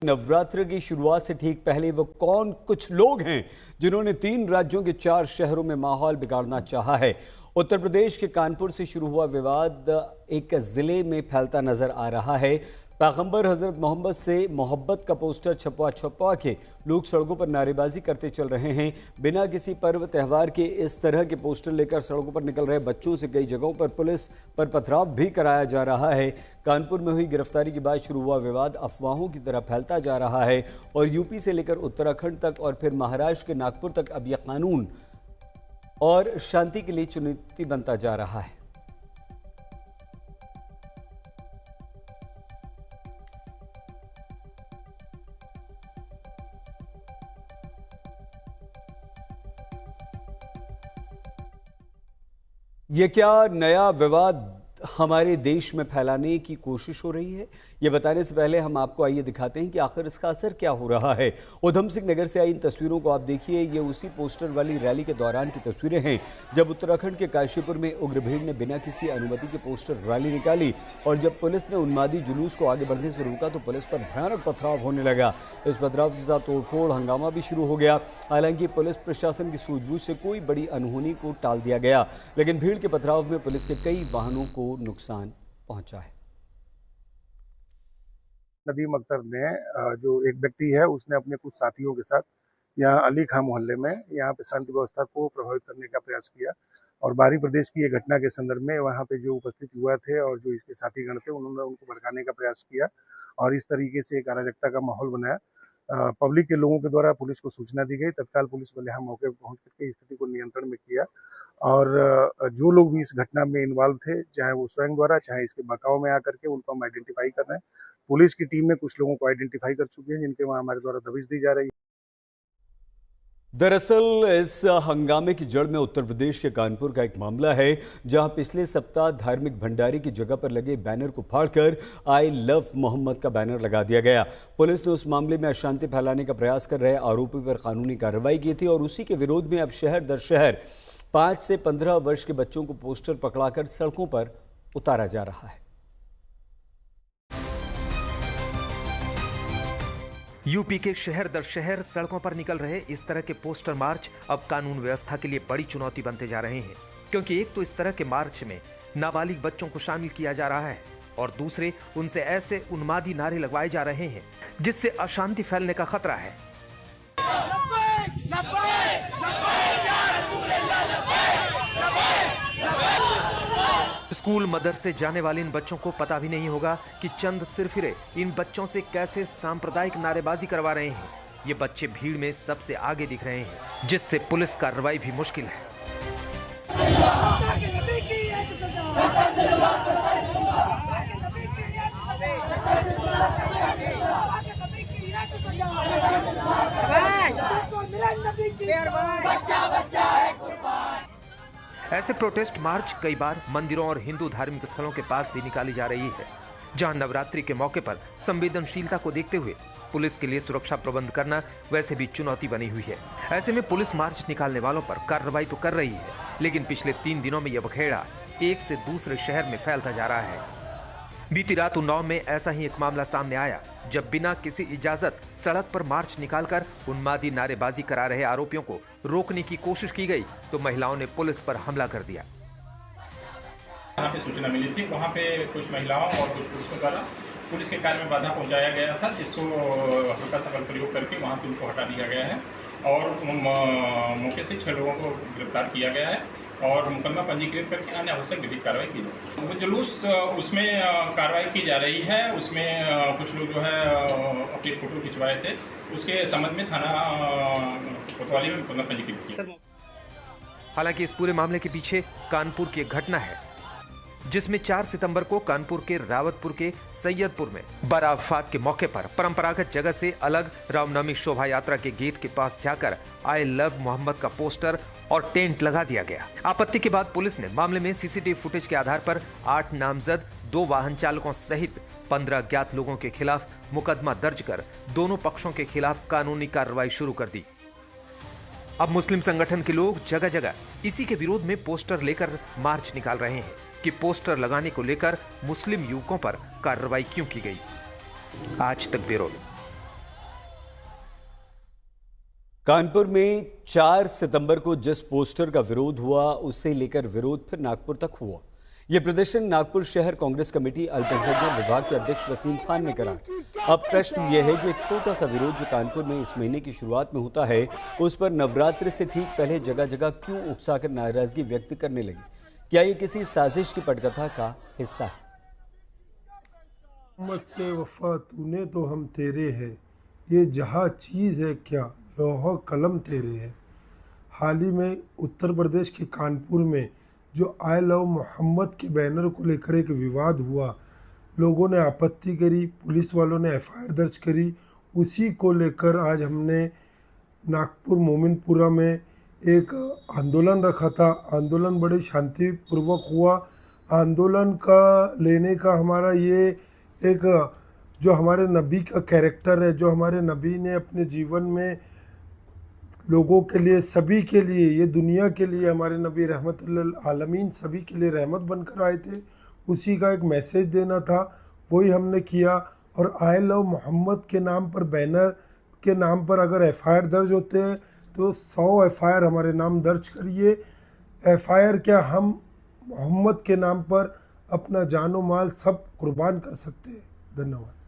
नवरात्र की शुरुआत से ठीक पहले वो कौन कुछ लोग हैं जिन्होंने 3 राज्यों के 4 शहरों में माहौल बिगाड़ना चाहा है। उत्तर प्रदेश के कानपुर से शुरू हुआ विवाद एक जिले में फैलता नजर आ रहा है। पैगंबर हजरत मोहम्मद से मोहब्बत का पोस्टर छपवा के लोग सड़कों पर नारेबाजी करते चल रहे हैं। बिना किसी पर्व त्यौहार के इस तरह के पोस्टर लेकर सड़कों पर निकल रहे बच्चों से कई जगहों पर पुलिस पर पथराव भी कराया जा रहा है। कानपुर में हुई गिरफ्तारी के बाद शुरू हुआ विवाद अफवाहों की तरह फैलता जा रहा है और यूपी से लेकर उत्तराखंड तक और फिर महाराष्ट्र के नागपुर तक अब यह कानून और शांति के लिए चुनौती बनता जा रहा है। ये क्या नया विवाद हमारे देश में फैलाने की कोशिश हो रही है? ये बताने से पहले हम आपको आइए दिखाते हैं कि आखिर इसका असर क्या हो रहा है। उधम सिंह नगर से आई इन तस्वीरों को आप देखिए। ये उसी पोस्टर वाली रैली के दौरान की तस्वीरें हैं जब उत्तराखंड के काशीपुर में उग्र भीड़ ने बिना किसी अनुमति के पोस्टर रैली निकाली और जब पुलिस ने उन्मादी जुलूस को आगे बढ़ने से रोका तो पुलिस पर भयानक पथराव होने लगा। इस पथराव के साथ तोड़फोड़ हंगामा भी शुरू हो गया। हालांकि पुलिस प्रशासन की सूझबूझ से कोई बड़ी अनहोनी को टाल दिया गया, लेकिन भीड़ के पथराव में पुलिस के कई वाहनों को नुकसान पहुंचा है। नदीम अख्तर ने जो एक व्यक्ति है उसने अपने कुछ साथियों के साथ यहाँ अली खां मोहल्ले में यहाँ पे शांति व्यवस्था को प्रभावित करने का प्रयास किया और बाहरी प्रदेश की ये घटना के संदर्भ में वहाँ पे जो उपस्थित युवा थे और जो इसके साथीगण थे उन्होंने उनको भड़काने का प्रयास किया और इस तरीके से एक अराजकता का माहौल बनाया। पब्लिक के लोगों के द्वारा पुलिस को सूचना दी गई। तत्काल पुलिस बल यहाँ मौके पर पहुँच करके स्थिति को नियंत्रण में किया और जो लोग भी इस घटना में इन्वॉल्व थे, चाहे वो स्वयं द्वारा चाहे इसके बकाव में आकर के, उनको हम आइडेंटिफाई कर रहे हैं। पुलिस की टीम में कुछ लोगों को आइडेंटिफाई कर चुके हैं जिनके वहाँ हमारे द्वारा दबिश दी जा रही है। दरअसल इस हंगामे की जड़ में उत्तर प्रदेश के कानपुर का एक मामला है जहां पिछले सप्ताह धार्मिक भंडारे की जगह पर लगे बैनर को फाड़कर आई लव मोहम्मद का बैनर लगा दिया गया। पुलिस ने उस मामले में अशांति फैलाने का प्रयास कर रहे आरोपी पर कानूनी कार्रवाई की थी और उसी के विरोध में अब शहर दर शहर 5 से 15 वर्ष के बच्चों को पोस्टर पकड़ाकर सड़कों पर उतारा जा रहा है। यूपी के शहर दर शहर सड़कों पर निकल रहे इस तरह के पोस्टर मार्च अब कानून व्यवस्था के लिए बड़ी चुनौती बनते जा रहे हैं, क्योंकि एक तो इस तरह के मार्च में नाबालिग बच्चों को शामिल किया जा रहा है और दूसरे उनसे ऐसे उन्मादी नारे लगवाए जा रहे हैं जिससे अशांति फैलने का खतरा है। स्कूल मदरसे जाने वाले इन बच्चों को पता भी नहीं होगा कि चंद सिरफिरे इन बच्चों से कैसे सांप्रदायिक नारेबाजी करवा रहे हैं। ये बच्चे भीड़ में सबसे आगे दिख रहे हैं, जिससे पुलिस कार्रवाई भी मुश्किल है। ऐसे प्रोटेस्ट मार्च कई बार मंदिरों और हिंदू धार्मिक स्थलों के पास भी निकाली जा रही है, जहां नवरात्रि के मौके पर संवेदनशीलता को देखते हुए पुलिस के लिए सुरक्षा प्रबंध करना वैसे भी चुनौती बनी हुई है। ऐसे में पुलिस मार्च निकालने वालों पर कार्रवाई तो कर रही है, लेकिन पिछले 3 दिनों में यह बखेड़ा एक से दूसरे शहर में फैलता जा रहा है। बीती रात उन्नाव में ऐसा ही एक मामला सामने आया जब बिना किसी इजाजत सड़क पर मार्च निकालकर उन्मादी नारेबाजी करा रहे आरोपियों को रोकने की कोशिश की गई तो महिलाओं ने पुलिस पर हमला कर दिया। यहाँ पे सूचना मिली थी, वहाँ पे कुछ महिलाओं और कुछ पुरुषों द्वारा पुलिस के कार्य में बाधा पहुँचाया गया था, जिसको हल्का सा बल प्रयोग करके वहाँ से उनको हटा दिया गया है और मौके से 6 लोगों को गिरफ्तार किया गया है और मुकदमा पंजीकृत करके अन्य आवश्यक विधिक कार्रवाई की जाए। वो जुलूस उसमें कार्रवाई की जा रही है। उसमें कुछ लोग जो है अपनी फोटो खिंचवाए थे, उसके संबंध में थाना कोतवाली में मुकदमा पंजीकृत किया। हालांकि इस पूरे मामले के पीछे कानपुर की एक घटना है जिसमें 4 सितंबर को कानपुर के रावतपुर के सैयदपुर में बराफात के मौके पर परंपरागत जगह से अलग रामनवमी शोभा यात्रा के गेट के पास जाकर आई लव मोहम्मद का पोस्टर और टेंट लगा दिया गया। आपत्ति के बाद पुलिस ने मामले में सीसीटीवी फुटेज के आधार पर 8 नामजद, 2 वाहन चालकों सहित 15 अज्ञात लोगों के खिलाफ मुकदमा दर्ज कर दोनों पक्षों के खिलाफ कानूनी कार्रवाई शुरू कर दी। अब मुस्लिम संगठन के लोग जगह जगह इसी के विरोध में पोस्टर लेकर मार्च निकाल रहे हैं कि पोस्टर लगाने को लेकर मुस्लिम युवकों पर कार्रवाई क्यों की गई। आज तक ब्यूरो। कानपुर में 4 सितंबर को जिस पोस्टर का विरोध हुआ उसे लेकर विरोध फिर नागपुर तक हुआ। यह प्रदर्शन नागपुर शहर कांग्रेस कमेटी अल्पसंख्यक विभाग के अध्यक्ष वसीम खान ने करा। अब प्रश्न यह है कि एक छोटा सा विरोध जो कानपुर में इस महीने की शुरुआत में होता है, उस पर नवरात्र से ठीक पहले जगह जगह क्यों उकसाकर नाराजगी व्यक्त करने लगी? क्या ये किसी साजिश की पटकथा का हिस्सा है? मोहम्मद से वफा तूने तो हम तेरे हैं, ये जहाँ चीज़ है क्या लौह कलम तेरे है। हाल ही में उत्तर प्रदेश के कानपुर में जो आई लव मोहम्मद के बैनर को लेकर एक विवाद हुआ, लोगों ने आपत्ति करी, पुलिस वालों ने एफआईआर दर्ज करी। उसी को लेकर आज हमने नागपुर मोमिनपुरा में एक आंदोलन रखा था। आंदोलन बड़े शांतिपूर्वक हुआ। आंदोलन का लेने का हमारा ये एक जो हमारे नबी का कैरेक्टर है, जो हमारे नबी ने अपने जीवन में लोगों के लिए, सभी के लिए, ये दुनिया के लिए हमारे नबी रहमतुल्लिल आलमीन सभी के लिए रहमत बनकर आए थे, उसी का एक मैसेज देना था, वही हमने किया। और आई लव मोहम्मद के नाम पर, बैनर के नाम पर अगर एफआईआर दर्ज होते हैं तो 100 एफआईआर हमारे नाम दर्ज करिए। एफआईआर क्या, हम मोहम्मद के नाम पर अपना जानो माल सब कुर्बान कर सकते हैं। धन्यवाद।